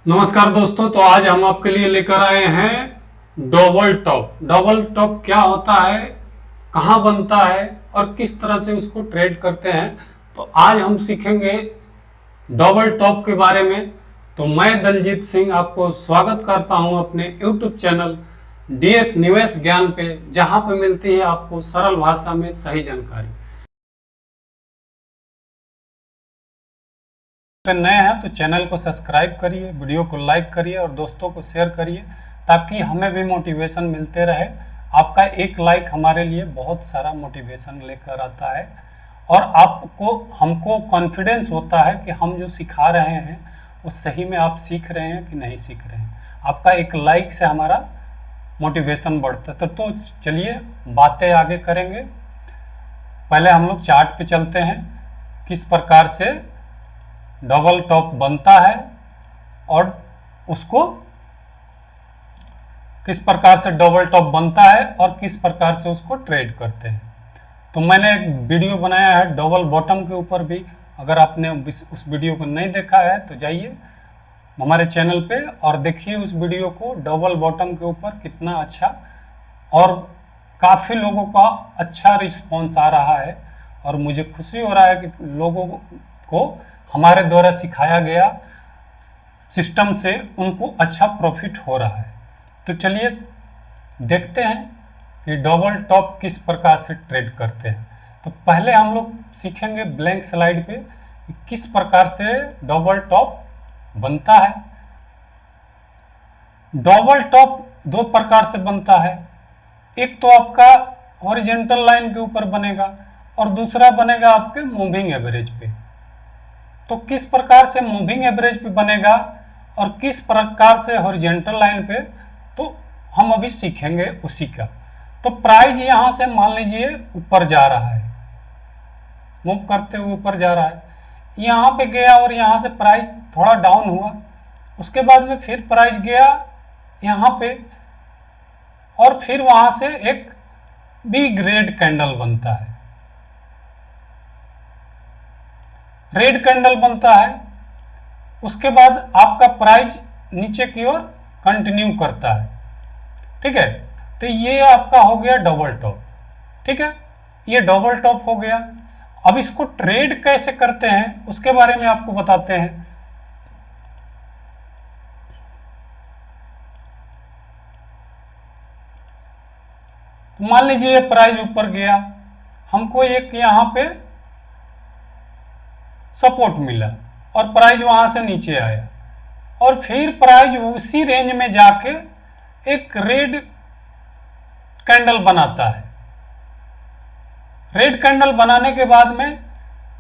नमस्कार दोस्तों। तो आज हम आपके लिए लेकर आए हैं डबल टॉप। डबल टॉप क्या होता है, कहाँ बनता है और किस तरह से उसको ट्रेड करते हैं। तो आज हम सीखेंगे डबल टॉप के बारे में। तो मैं दलजीत सिंह आपको स्वागत करता हूं अपने YouTube चैनल DS निवेश ज्ञान पे, जहां पे मिलती है आपको सरल भाषा में सही जानकारी। अगर नए हैं तो चैनल को सब्सक्राइब करिए, वीडियो को लाइक करिए और दोस्तों को शेयर करिए, ताकि हमें भी मोटिवेशन मिलते रहे। आपका एक लाइक हमारे लिए बहुत सारा मोटिवेशन लेकर आता है और आपको हमको कॉन्फिडेंस होता है कि हम जो सिखा रहे हैं वो सही में आप सीख रहे हैं कि नहीं सीख रहे हैं। आपका एक लाइक से हमारा मोटिवेशन बढ़ता है। तो चलिए बातें आगे करेंगे। पहले हम लोग चार्ट पे चलते हैं, किस प्रकार से डबल टॉप बनता है और उसको किस प्रकार से डबल टॉप बनता है और किस प्रकार से उसको ट्रेड करते हैं। तो मैंने एक वीडियो बनाया है डबल बॉटम के ऊपर भी। अगर आपने उस वीडियो को नहीं देखा है तो जाइए हमारे चैनल पे और देखिए उस वीडियो को। डबल बॉटम के ऊपर कितना अच्छा और काफ़ी लोगों का अच्छा रिस्पॉन्स आ रहा है और मुझे खुशी हो रहा है कि लोगों को हमारे द्वारा सिखाया गया सिस्टम से उनको अच्छा प्रॉफिट हो रहा है। तो चलिए देखते हैं कि डबल टॉप किस प्रकार से ट्रेड करते हैं। तो पहले हम लोग सीखेंगे ब्लैंक स्लाइड पे कि किस प्रकार से डबल टॉप बनता है। डबल टॉप दो प्रकार से बनता है। एक तो आपका हॉरिजॉन्टल लाइन के ऊपर बनेगा और दूसरा बनेगा आपके मूविंग एवरेज पे। तो किस प्रकार से मूविंग एवरेज पे बनेगा और किस प्रकार से हॉरिजॉन्टल लाइन पे, तो हम अभी सीखेंगे उसी का। तो प्राइस यहां से मान लीजिए ऊपर जा रहा है, मूव करते हुए ऊपर जा रहा है, यहाँ पे गया और यहाँ से प्राइस थोड़ा डाउन हुआ, उसके बाद में फिर प्राइस गया यहाँ पे और फिर वहां से एक बिग रेड कैंडल बनता है, रेड कैंडल बनता है। उसके बाद आपका प्राइस नीचे की ओर कंटिन्यू करता है। ठीक है, तो ये आपका हो गया डबल टॉप। ठीक है, ये डबल टॉप हो गया। अब इसको ट्रेड कैसे करते हैं उसके बारे में आपको बताते हैं। तो मान लीजिए प्राइस ऊपर गया, हमको एक यहां पे सपोर्ट मिला और प्राइस वहां से नीचे आया और फिर प्राइस उसी रेंज में जाके एक रेड कैंडल बनाता है। रेड कैंडल बनाने के बाद में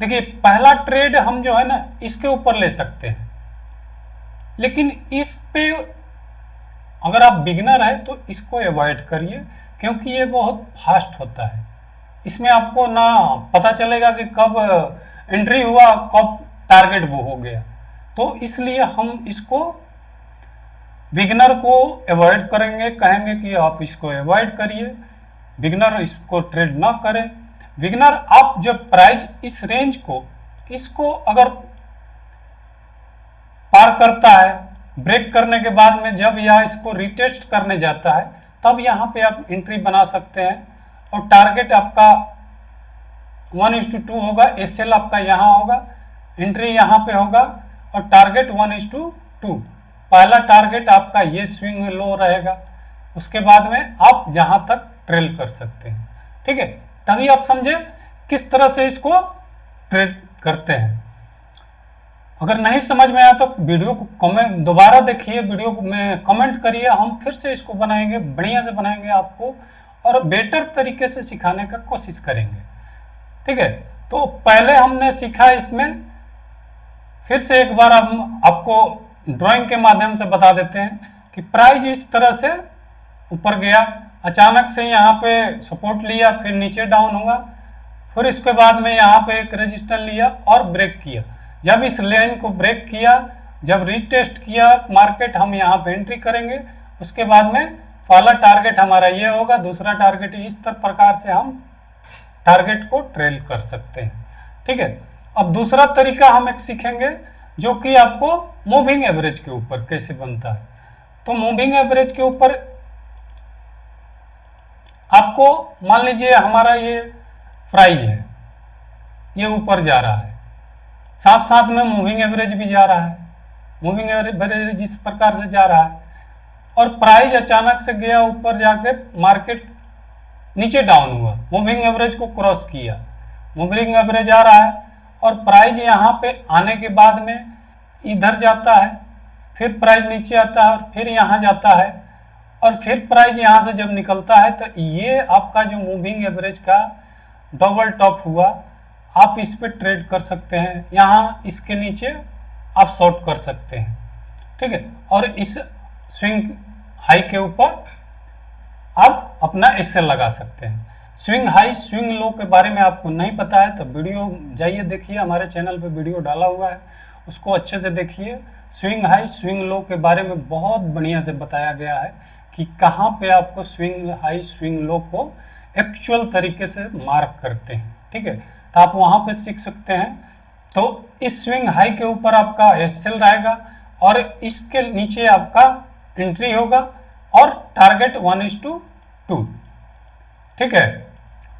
देखिए पहला ट्रेड हम जो है ना इसके ऊपर ले सकते हैं, लेकिन इस पे अगर आप बिगिनर है तो इसको अवॉइड करिए, क्योंकि ये बहुत फास्ट होता है। इसमें आपको ना पता चलेगा कि कब एंट्री हुआ कब टारगेट वो हो गया। तो इसलिए हम इसको बिगनर को अवॉइड करेंगे, कहेंगे कि आप इसको अवॉइड करिए, बिगनर इसको ट्रेड ना करें। बिगनर आप जब प्राइस इस रेंज को इसको अगर पार करता है, ब्रेक करने के बाद में जब यह इसको रिटेस्ट करने जाता है तब यहाँ पे आप एंट्री बना सकते हैं और टारगेट आपका 1:2 होगा। एसएल आपका यहाँ होगा, एंट्री यहाँ पे होगा और टारगेट 1:2। पहला टारगेट आपका ये स्विंग में लो रहेगा, उसके बाद में आप जहाँ तक ट्रेल कर सकते हैं। ठीक है, तभी आप समझे किस तरह से इसको ट्रेड करते हैं। अगर नहीं समझ में आया तो वीडियो को कमेंट दोबारा देखिए, वीडियो में कमेंट करिए, हम फिर से इसको बनाएंगे, बढ़िया से बनाएंगे आपको और बेटर तरीके से सिखाने का कोशिश करेंगे। ठीक है, तो पहले हमने सीखा, इसमें फिर से एक बार हम आपको ड्राइंग के माध्यम से बता देते हैं कि प्राइस इस तरह से ऊपर गया, अचानक से यहाँ पे सपोर्ट लिया, फिर नीचे डाउन हुआ, फिर इसके बाद में यहाँ पे एक रेजिस्टेंस लिया और ब्रेक किया। जब इस लाइन को ब्रेक किया, जब रीटेस्ट किया मार्केट, हम यहाँ पे एंट्री करेंगे। उसके बाद में पहला टारगेट हमारा ये होगा, दूसरा टारगेट, इस तरह प्रकार से हम टारगेट को ट्रेल कर सकते हैं। ठीक है, अब दूसरा तरीका हम एक सीखेंगे जो कि आपको मूविंग एवरेज के ऊपर कैसे बनता है। तो मूविंग एवरेज के ऊपर आपको मान लीजिए हमारा ये प्राइस है, ये ऊपर जा रहा है, साथ साथ में मूविंग एवरेज भी जा रहा है। मूविंग एवरेज इस प्रकार से जा रहा है और प्राइस अचानक से गया ऊपर जाके मार्केट नीचे डाउन हुआ, मूविंग एवरेज को क्रॉस किया, मूविंग एवरेज आ रहा है और प्राइस यहाँ पे आने के बाद में इधर जाता है, फिर प्राइस नीचे आता है और फिर यहाँ जाता है और फिर प्राइस यहाँ से जब निकलता है तो ये आपका जो मूविंग एवरेज का डबल टॉप हुआ, आप इस पे ट्रेड कर सकते हैं। यहाँ इसके नीचे आप शॉर्ट कर सकते हैं, ठीक है। और इस स्विंग हाई के ऊपर आप अपना एसएल लगा सकते हैं। स्विंग हाई स्विंग लो के बारे में आपको नहीं पता है तो वीडियो जाइए देखिए, हमारे चैनल पे वीडियो डाला हुआ है, उसको अच्छे से देखिए। स्विंग हाई स्विंग लो के बारे में बहुत बढ़िया से बताया गया है कि कहाँ पे आपको स्विंग हाई स्विंग लो को एक्चुअल तरीके से मार्क करते हैं, ठीक है। तो आप वहाँ पे सीख सकते हैं। तो इस स्विंग हाई के ऊपर आपका एसएल रहेगा और इसके नीचे आपका एंट्री होगा और टारगेट 1:2, ठीक है।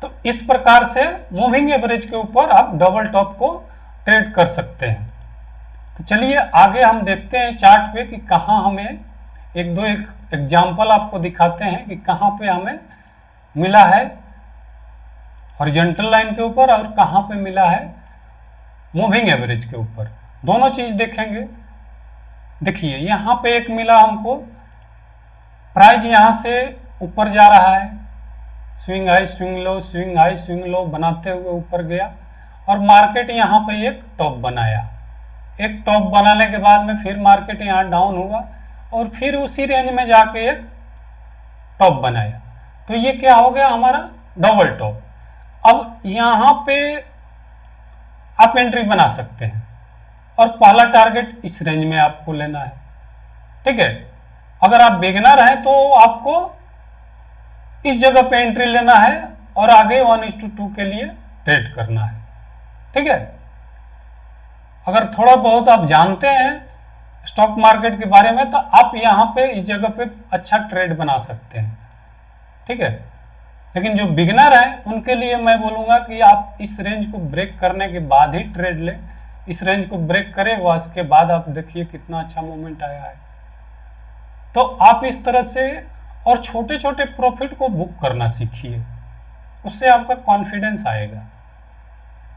तो इस प्रकार से मूविंग एवरेज के ऊपर आप डबल टॉप को ट्रेड कर सकते हैं। तो चलिए आगे हम देखते हैं चार्ट पे कि कहाँ हमें एक एग्जाम्पल आपको दिखाते हैं कि कहाँ पे हमें मिला है हॉरिजॉन्टल लाइन के ऊपर और कहाँ पे मिला है मूविंग एवरेज के ऊपर। दोनों चीज देखेंगे। देखिए यहाँ पे एक मिला हमको, प्राइस यहाँ से ऊपर जा रहा है, swing high swing low swing high swing low बनाते हुए ऊपर गया और मार्केट यहाँ पे एक टॉप बनाया। एक टॉप बनाने के बाद में फिर मार्केट यहाँ डाउन हुआ और फिर उसी रेंज में जाके एक टॉप बनाया। तो ये क्या हो गया हमारा डबल टॉप। अब यहाँ पे आप एंट्री बना सकते हैं और पहला टारगेट इस रेंज में आपको लेना है, ठीक है। अगर आप बिगिनर हैं तो आपको इस जगह पे एंट्री लेना है और आगे 1:2 के लिए ट्रेड करना है, ठीक है। अगर थोड़ा बहुत आप जानते हैं स्टॉक मार्केट के बारे में तो आप यहाँ पे इस जगह पे अच्छा ट्रेड बना सकते हैं, ठीक है। लेकिन जो बिगिनर हैं उनके लिए मैं बोलूँगा कि आप इस रेंज को ब्रेक करने के बाद ही ट्रेड लें। इस रेंज को ब्रेक करें वह उसके बाद आप देखिए कितना अच्छा मूवमेंट आया है। तो आप इस तरह से और छोटे छोटे प्रॉफिट को बुक करना सीखिए, उससे आपका कॉन्फिडेंस आएगा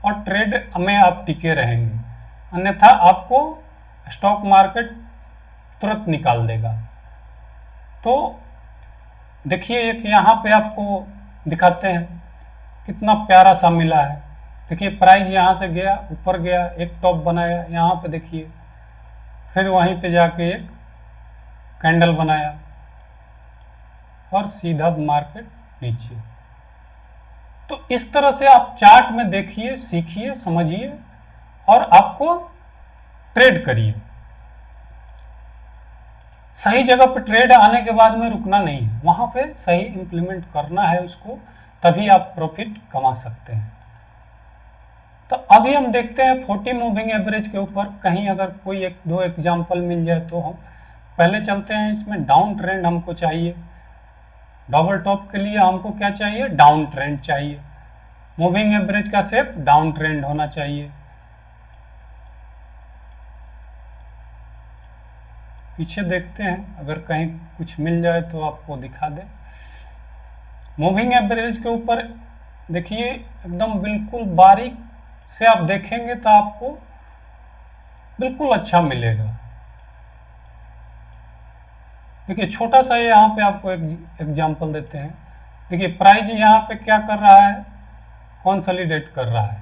और ट्रेड में आप टिके रहेंगे। अन्यथा आपको स्टॉक मार्केट तुरंत निकाल देगा। तो देखिए एक यहाँ पे आपको दिखाते हैं कितना प्यारा सा मिला है। देखिए प्राइस यहाँ से गया ऊपर गया, एक टॉप बनाया, यहाँ पे देखिए फिर वहीं पे जाके एक कैंडल बनाया और सीधा मार्केट नीचे। तो इस तरह से आप चार्ट में देखिए, सीखिए, समझिए और आपको ट्रेड करिए। सही जगह पे ट्रेड आने के बाद में रुकना नहीं है, वहां पे सही इंप्लीमेंट करना है उसको, तभी आप प्रॉफिट कमा सकते हैं। तो अभी हम देखते हैं 40 मूविंग एवरेज के ऊपर कहीं अगर कोई एक दो एग्जांपल मिल जाए तो हम पहले चलते हैं। इसमें डाउन ट्रेंड हमको चाहिए, डबल टॉप के लिए हमको क्या चाहिए, डाउन ट्रेंड चाहिए। मूविंग एवरेज का शेप डाउन ट्रेंड होना चाहिए। पीछे देखते हैं अगर कहीं कुछ मिल जाए तो आपको दिखा दे। मूविंग एवरेज के ऊपर देखिए एकदम बिल्कुल बारीक से आप देखेंगे तो आपको बिल्कुल अच्छा मिलेगा। देखिए छोटा सा यहाँ पे आपको एक एग्जांपल देते हैं। देखिए प्राइस यहाँ पे क्या कर रहा है, कंसोलिडेट कर रहा है,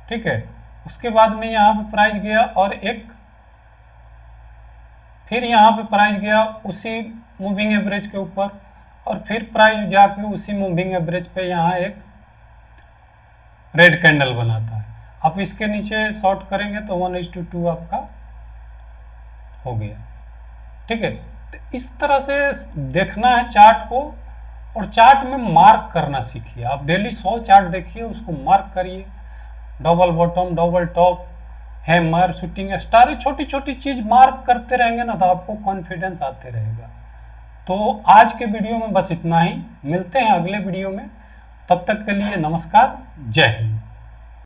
ठीक है। उसके बाद में यहाँ पे प्राइस गया और एक फिर यहाँ पे प्राइस गया उसी मूविंग एवरेज के ऊपर और फिर प्राइस जाके उसी मूविंग एवरेज पे यहाँ एक रेड कैंडल बनाता है। आप इसके नीचे शॉर्ट करेंगे तो 1:2 आपका हो गया, ठीक है। तो इस तरह से देखना है चार्ट को और चार्ट में मार्क करना सीखिए। आप डेली 100 चार्ट देखिए, उसको मार्क करिए, double bottom double top hammer, shooting star, ये छोटी छोटी चीज़ मार्क करते रहेंगे ना तो आपको कॉन्फिडेंस आते रहेगा। तो आज के वीडियो में बस इतना ही, मिलते हैं अगले वीडियो में, तब तक के लिए नमस्कार, जय हिंद।